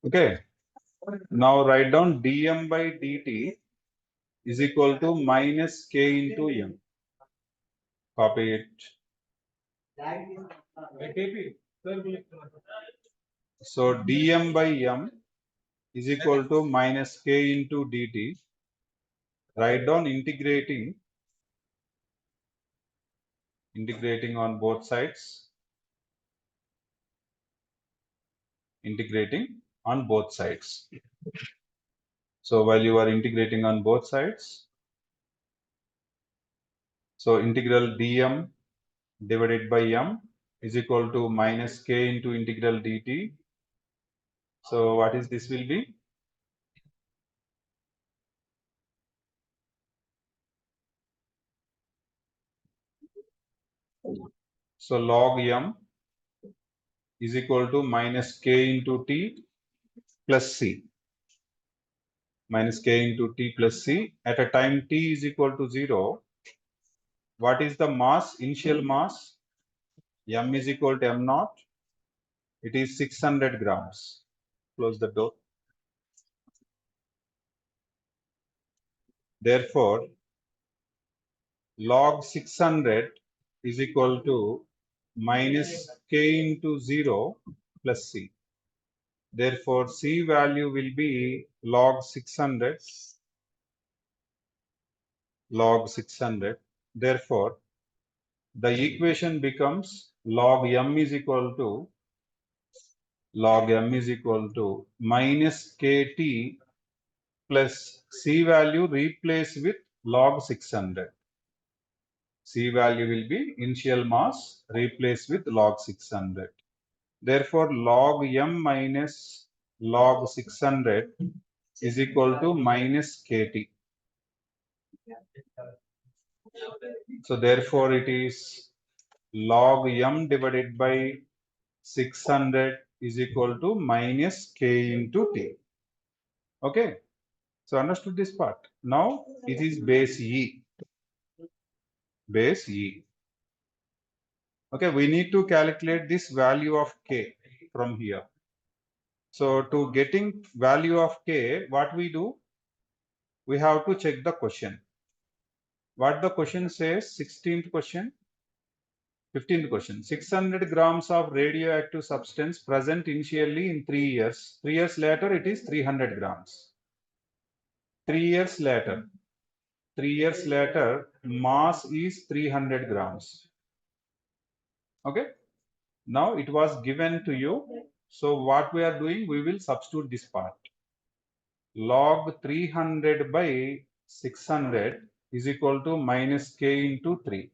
Okay. Now write down dm by dt is equal to minus k into m. Copy it. So dm by m is equal to minus k into dt. Write down integrating on both sides. Integrating on both sides. So while you are integrating on both sides, so integral dm divided by m is equal to minus k into integral dt. So what is this will be? So log m is equal to minus k into t plus c. Minus k into t plus c. At a time t is equal to 0, what is the mass, initial mass? M is equal to m naught. It is 600 grams. Close the door. Therefore, log 600 is equal to minus k into 0 plus c. Therefore, c value will be log 600. Log 600. Therefore, the equation becomes log m is equal to minus kt plus c value replaced with log 600. C value will be initial mass replaced with log 600. Therefore, log m minus log 600 is equal to minus kt. So therefore, it is log m divided by 600 is equal to minus k into t. Okay. So understood this part. Now it is base E. Base E. Okay, we need to calculate this value of k from here. So to getting value of k, what we do? We have to check the question. What the question says, 16th question, 15th question. 600 grams of radioactive substance present initially in 3 years. 3 years later, it is 300 grams. 3 years later, 3 years later, mass is 300 grams. Okay. Now it was given to you. So what we are doing, we will substitute this part. Log 300 by 600 is equal to minus k into 3.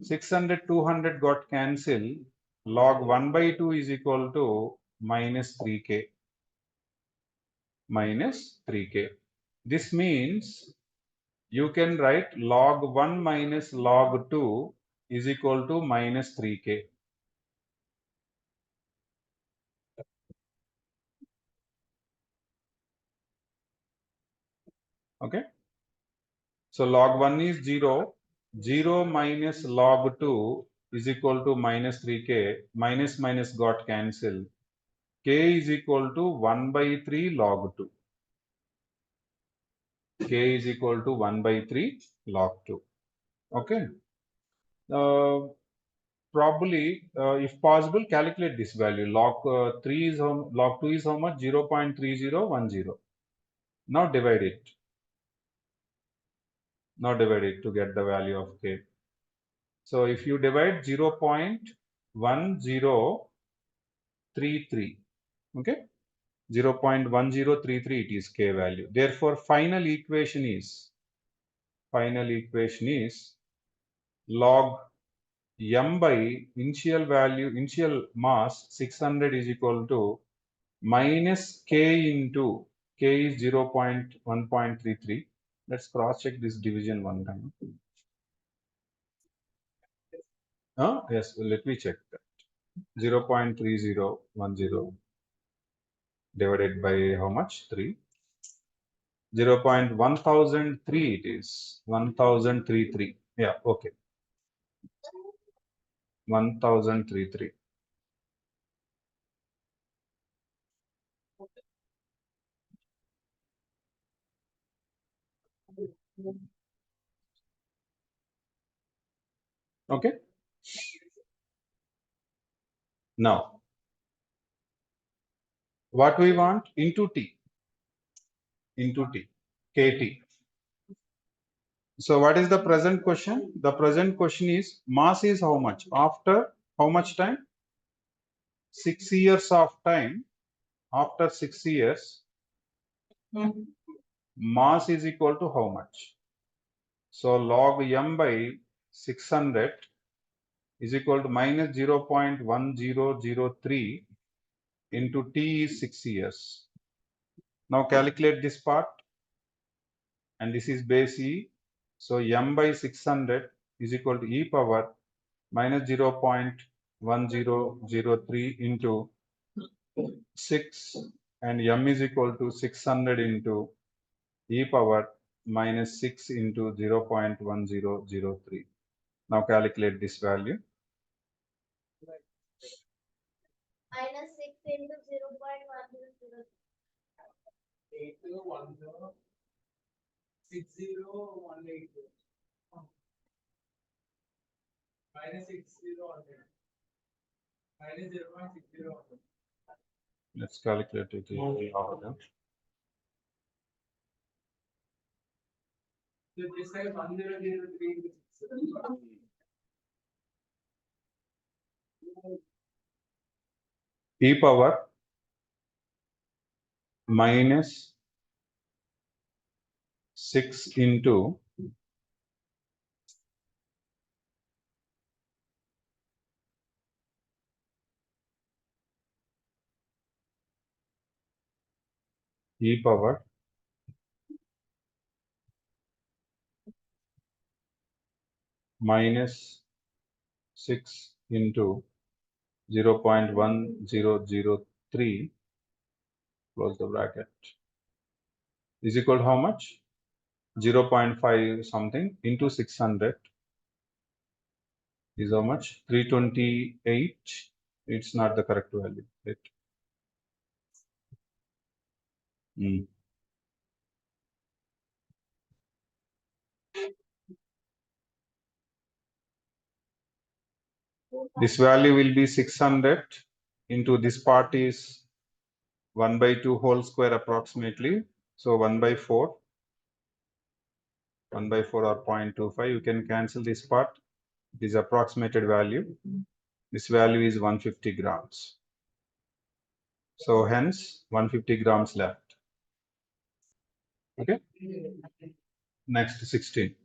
600, 200 got cancelled. Log 1 by 2 is equal to minus 3k. Minus 3k. This means you can write log 1 minus log 2 is equal to minus 3k. Okay. So log 1 is 0. 0 minus log 2 is equal to minus 3k. Minus minus got cancelled. K is equal to 1 by 3 log 2. K is equal to 1 by 3 log 2. Okay. Probably, if possible, calculate this value. Log 3 is log 2 is how much? 0.3010. Now divide it. Now divide it to get the value of k. So if you divide 0.1033, okay, 0.1033, it is k value. Therefore, final equation is log m by initial value, initial mass 600 is equal to minus k into k is 0.1.33. Let's cross check this division one time. Yes, let me check that. 0.3010 divided by how much? 3. 0.1003 it is. 1033. Yeah, okay. 1033. Okay. Now, what we want into T, KT. So what is the present question? The present question is mass is how much? After how much time? 6 years of time. After 6 years, mass is equal to how much? So log m by 600 is equal to minus 0.1003 into t is 6 years. Now calculate this part, and this is base E. So m by 600 is equal to e power minus 0.1003 into 6, and m is equal to 600 into e power minus 6 into 0.1003. Now calculate this value. Minus 6 into 0.1003. 6018. Minus 6018. Minus 0.6018. Let's calculate it. So this side 1003. E power minus 6 into e power minus 6 into 0.1003, close the bracket, is equal to how much? 0.5 something into 600 is how much? 328. It's not the correct value. Right? This value will be 600 into this part is 1 by 2 whole square approximately. So 1 by 4. 1 by 4 or 0.25. You can cancel this part. It is approximated value. This value is 150 grams. So hence 150 grams left. Okay. Next 16.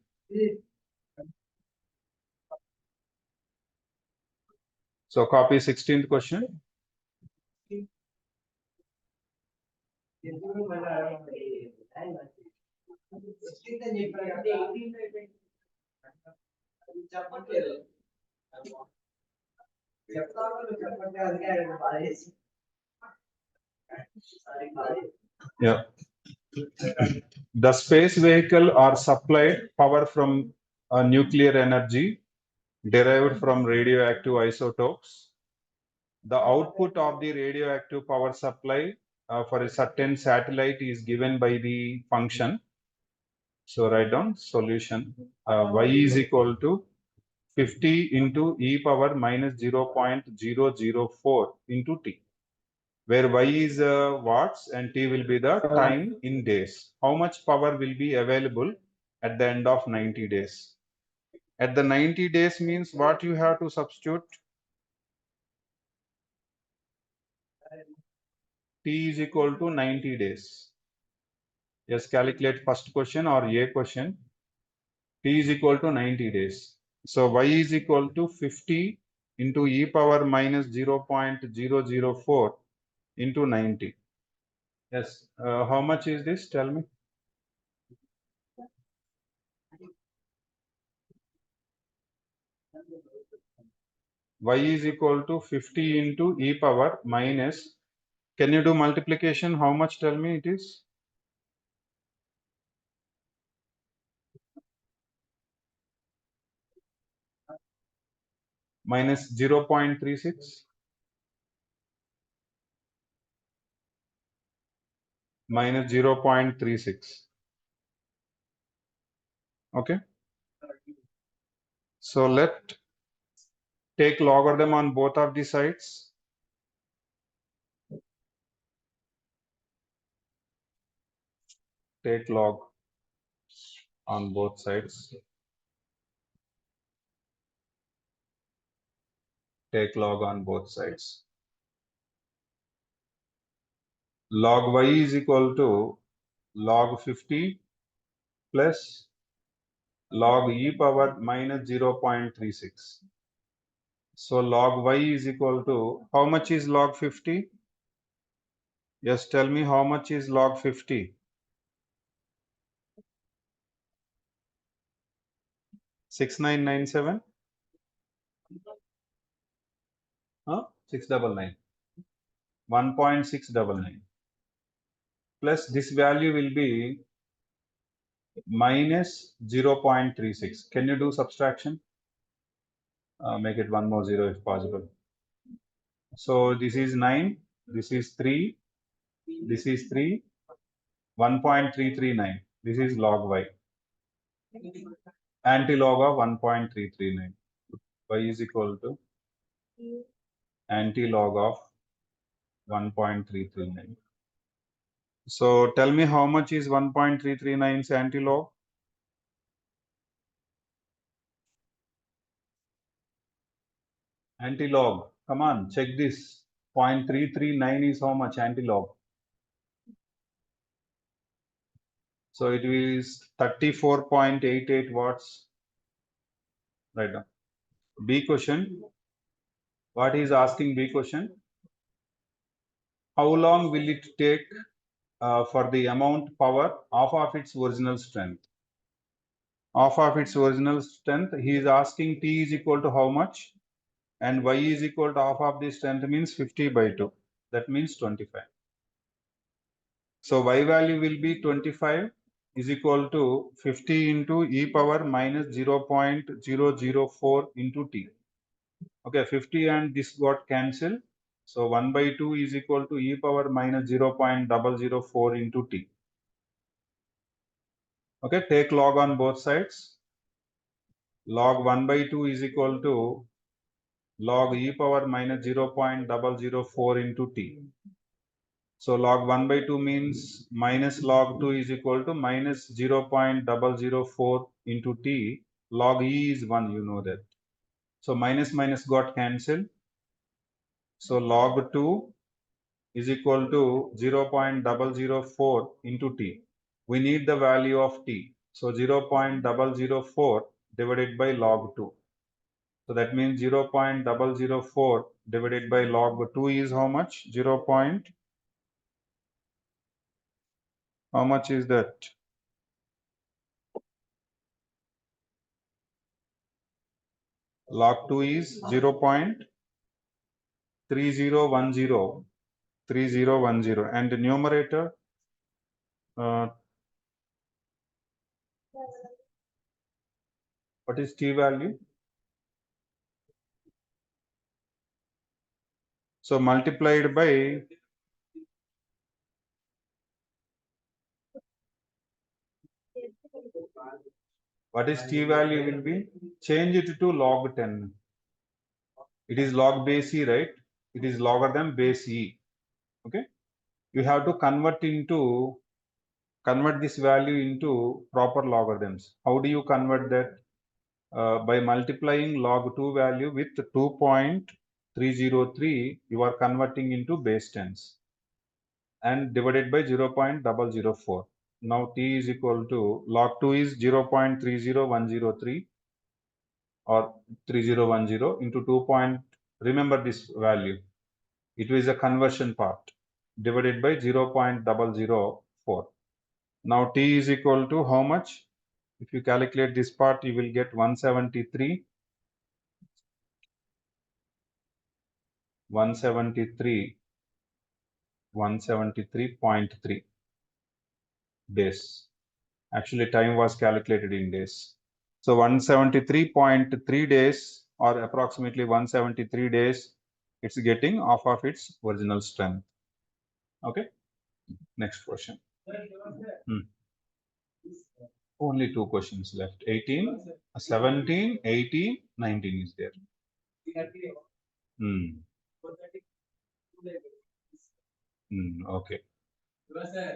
So copy 16th question. Yeah. The space vehicle are supplied power from nuclear energy derived from radioactive isotopes. The output of the radioactive power supply for a certain satellite is given by the function. So write down solution. Y is equal to 50 into e power minus 0.004 into t, where y is watts and t will be the time in days. How much power will be available at the end of 90 days? At the 90 days means what you have to substitute? T is equal to 90 days. Yes, calculate first question or A question. T is equal to 90 days. So y is equal to 50 into e power minus 0.004 into 90. Yes, how much is this? Tell me. Y is equal to 50 into e power minus, can you do multiplication? How much? Tell me it is. Minus 0.36. minus 0.36. Okay. So let take logarithm on both of the sides. Take log on both sides. Take log on both sides. Log y is equal to log 50 plus log e power minus 0.36. So log y is equal to, how much is log 50? Yes, tell me how much is log 50? 6997? Huh? 699. 1.699. Plus this value will be minus 0.36. Can you do subtraction? Make it one more zero if possible. So this is 9, this is 3, this is 3, 1.339. This is log y. Anti-log of 1.339. Y is equal to anti-log of 1.339. So tell me how much is 1.339's anti-log? Anti-log. Come on, check this. 0.339 is how much anti-log? So it is 34.88 watts. Right now. B question. What is asking B question? How long will it take for the amount power of its original strength? Of its original strength, he is asking T is equal to how much? And Y is equal to half of the strength means 50 by 2. That means 25. So Y value will be 25 is equal to 50 into e power minus 0.004 into T. Okay, 50 and this got cancelled. So 1 by 2 is equal to e power minus 0.004 into T. Okay, take log on both sides. Log 1 by 2 is equal to log e power minus 0.004 into T. So log 1 by 2 means minus log 2 is equal to minus 0.004 into T. Log e is 1, you know that. So minus minus got cancelled. So log 2 is equal to 0.004 into T. We need the value of T. So 0.004 divided by log 2. So that means 0.004 divided by log 2 is how much? How much is that? Log 2 is 0.3010 and the numerator what is T value? So multiplied by what is T value will be? Change it to log 10. It is log base E, right? It is logarithm base E. Okay. You have to convert this value into proper logarithms. How do you convert that? By multiplying log 2 value with 2.303, you are converting into base 10s and divided by 0.004. Now T is equal to log 2 is 0.30103 or 3010 into 2. Remember this value. It is a conversion part divided by 0.004. Now T is equal to how much? If you calculate this part, you will get 173. 173.3 days. Actually, time was calculated in days. So 173.3 days or approximately 173 days, it's getting off of its original strength. Okay. Next question. Only two questions left. 18, 17, 18, 19 is there. Okay.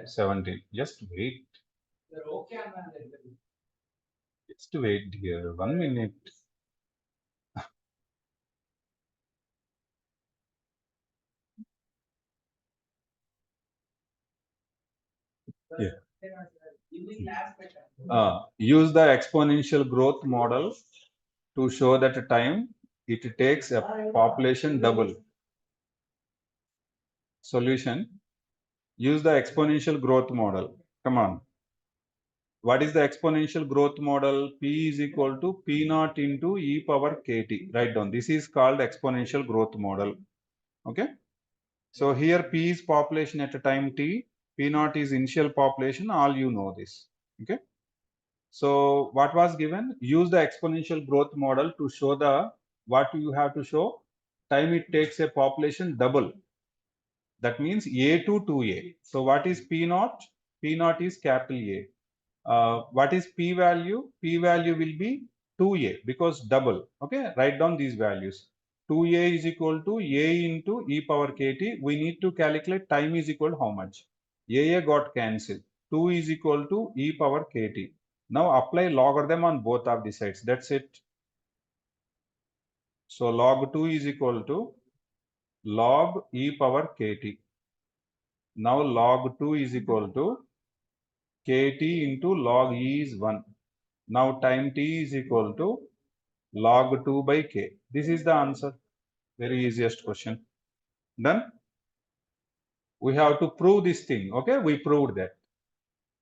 17. Just wait. Just wait, dear. 1 minute. Yeah. Use the exponential growth model to show that time it takes a population double. Solution. Use the exponential growth model. Come on. What is the exponential growth model? P is equal to P naught into e power kt. Write down. This is called exponential growth model. Okay. So here P is population at a time t. P naught is initial population. All you know this. Okay. So what was given? Use the exponential growth model to show the what you have to show. Time it takes a population double. That means A to 2A. So what is P naught? P naught is capital A. What is P value? P value will be 2A because double. Okay, write down these values. 2A is equal to A into e power kt. We need to calculate time is equal to how much? A got cancelled. 2 is equal to e power kt. Now apply logarithm on both of the sides. That's it. So log 2 is equal to log e power kt. Now log 2 is equal to kt into log e is 1. Now time t is equal to log 2 by k. This is the answer. Very easiest question. Done. We have to prove this thing. Okay, we proved that.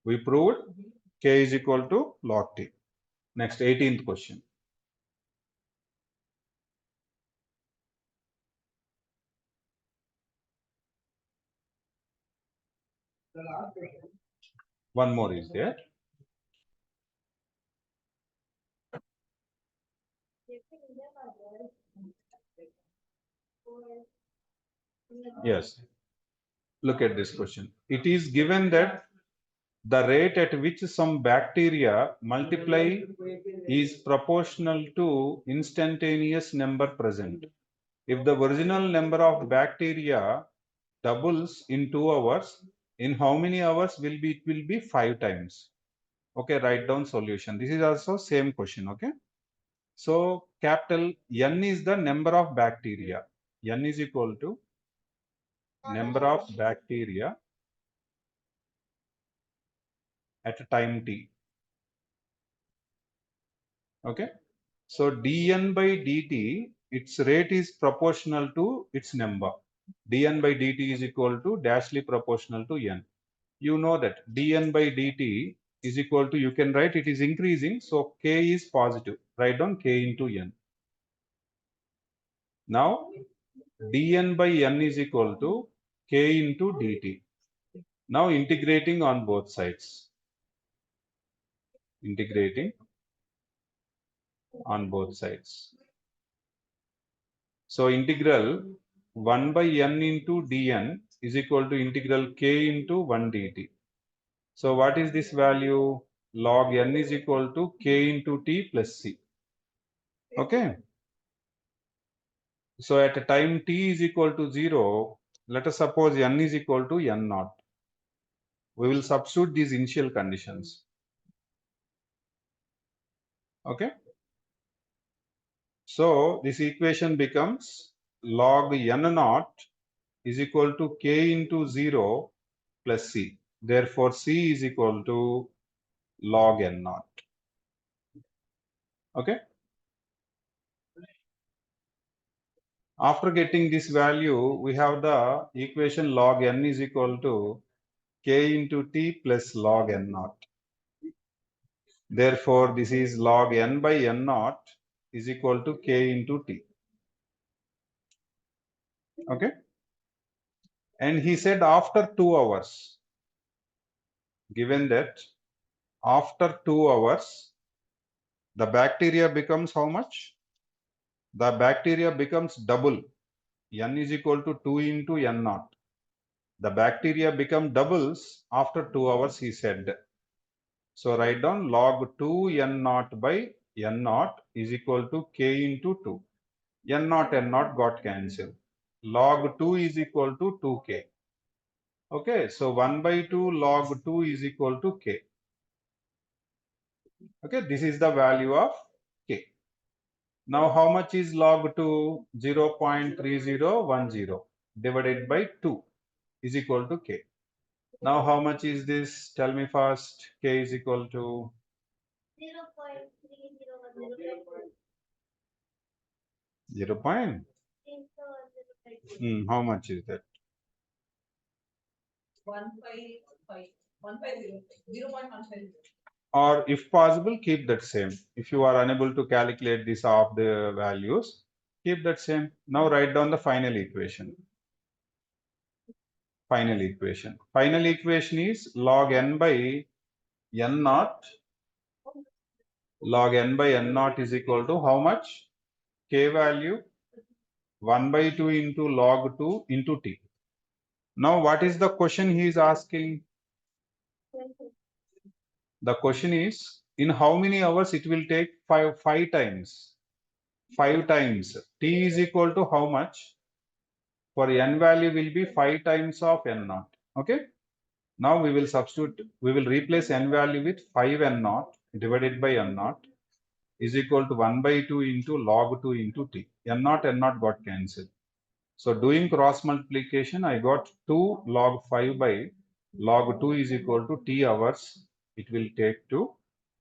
We proved k is equal to log t. Next, 18th question. One more is there. Yes. Look at this question. It is given that the rate at which some bacteria multiply is proportional to instantaneous number present. If the original number of bacteria doubles in 2 hours, in how many hours will be? It will be 5 times. Okay, write down solution. This is also same question. Okay. So capital N is the number of bacteria. N is equal to number of bacteria at a time t. Okay. So dn by dt, its rate is proportional to its number. Dn by dt is equal to dashly proportional to n. You know that dn by dt is equal to, you can write it is increasing. So k is positive. Write down k into n. Now dn by n is equal to k into dt. Now integrating on both sides. Integrating on both sides. So integral 1 by n into dn is equal to integral k into 1 dt. So what is this value? Log n is equal to k into t plus c. Okay. So at a time t is equal to 0, let us suppose n is equal to n naught. We will substitute these initial conditions. Okay. So this equation becomes log n naught is equal to k into 0 plus c. Therefore, c is equal to log n naught. Okay. After getting this value, we have the equation log n is equal to k into t plus log n naught. Therefore, this is log n by n naught is equal to k into t. Okay. And he said after 2 hours, given that after 2 hours, the bacteria becomes how much? The bacteria becomes double. N is equal to 2 into n naught. The bacteria become doubles after 2 hours, he said. So write down log 2 n naught by n naught is equal to k into 2. N naught got cancelled. Log 2 is equal to 2k. Okay, so 1 by 2 log 2 is equal to k. Okay, this is the value of k. Now how much is log 2? 0.3010 divided by 2 is equal to k. Now how much is this? Tell me first. K is equal to 0. How much is that? 150. Or if possible, keep that same. If you are unable to calculate this of the values, keep that same. Now write down the final equation. Final equation. Final equation is log n by n naught. Log n by n naught is equal to how much? K value 1 by 2 into log 2 into t. Now what is the question he is asking? The question is in how many hours it will take? Five times. 5 times. T is equal to how much? For n value will be 5 times of n naught. Okay. Now we will substitute, we will replace n value with 5 n naught divided by n naught is equal to 1 by 2 into log 2 into t. N naught got cancelled. So doing cross multiplication, I got 2 log 5 by log 2 is equal to t hours. It will take to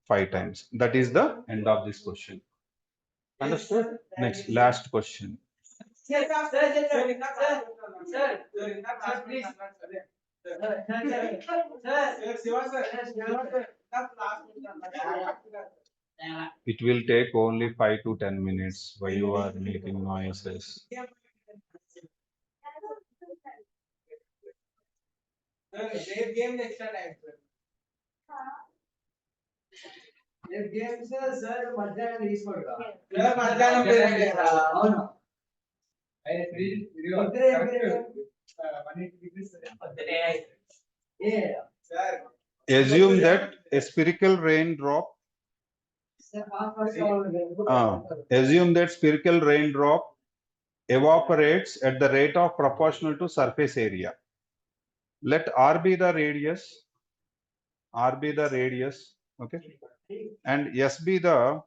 5 times. That is the end of this question. Understood? Next, last question. It will take only 5 to 10 minutes. Why you are making noises? Assume that a spherical raindrop. Assume that spherical raindrop evaporates at the rate of proportional to surface area. Let R be the radius. R be the radius. Okay. And S be the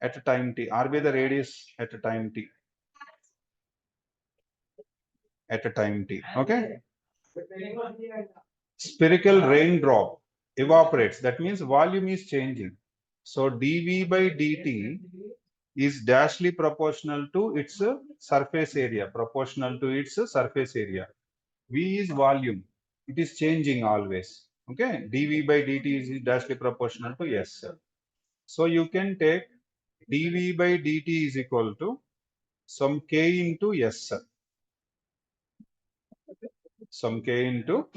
at a time t. R be the radius at a time t. At a time t. Okay. Spherical raindrop evaporates. That means volume is changing. So dV by dt is dashly proportional to its surface area. Proportional to its surface area. V is volume. It is changing always. Okay. dV by dt is dashly proportional to S. So you can take dV by dt is equal to some K into S. Some K into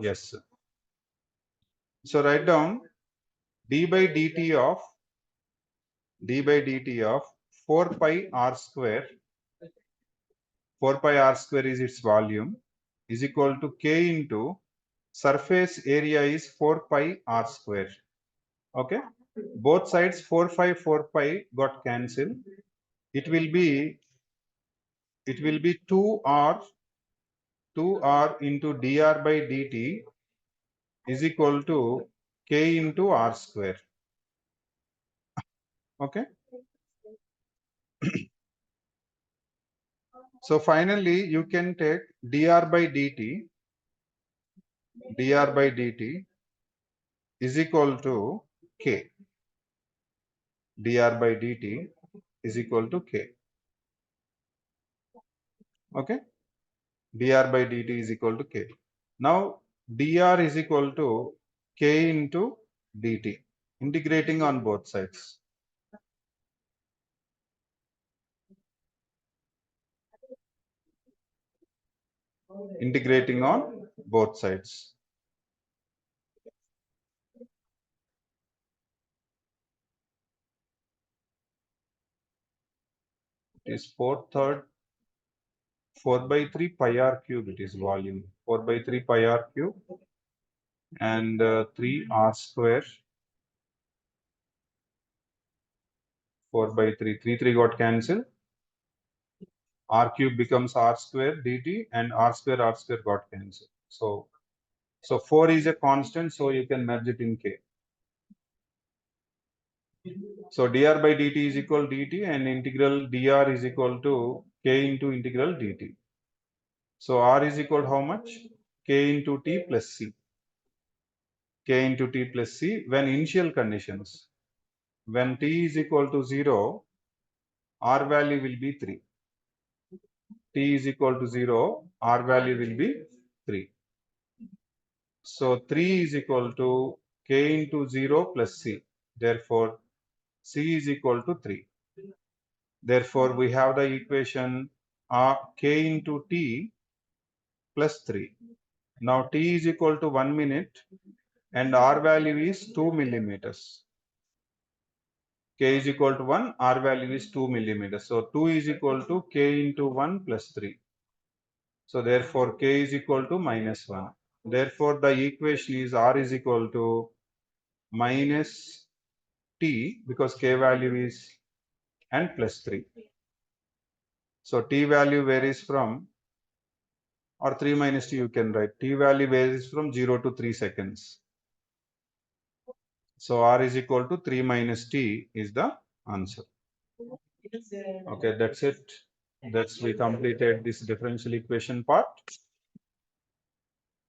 S. So write down d by dt of 4 pi r square. 4 pi r square is its volume is equal to K into surface area is 4 pi r square. Okay. Both sides 4 pi got cancelled. It will be 2r into dr by dt is equal to K into r square. Okay. So finally you can take dr by dt is equal to K. dr by dt is equal to K. Okay. dr by dt is equal to K. Now dr is equal to K into dt. Integrating on both sides. Integrating on both sides. It is 4/3 4 by 3 pi r cube, it is volume. 4 by 3 pi r cube and 3 r square. 4 by 3, 3 got cancelled. R cube becomes r square dt and r square got cancelled. So 4 is a constant, so you can merge it in k. So dr by dt is equal dt and integral dr is equal to k into integral dt. So r is equal to how much? K into t plus c. K into t plus c when initial conditions. When t is equal to 0, r value will be 3. T is equal to 0, r value will be 3. So 3 is equal to k into 0 plus c. Therefore, c is equal to 3. Therefore, we have the equation k into t plus 3. Now t is equal to 1 minute and r value is 2 millimeters. K is equal to 1, r value is 2 millimeters. So 2 is equal to k into 1 plus 3. So therefore k is equal to minus 1. Therefore the equation is r is equal to minus t because k value is and plus 3. So t value varies from, or 3 minus t you can write, t value varies from 0 to 3 seconds. So r is equal to 3 minus t is the answer. Okay, that's it. That's we completed this differential equation part.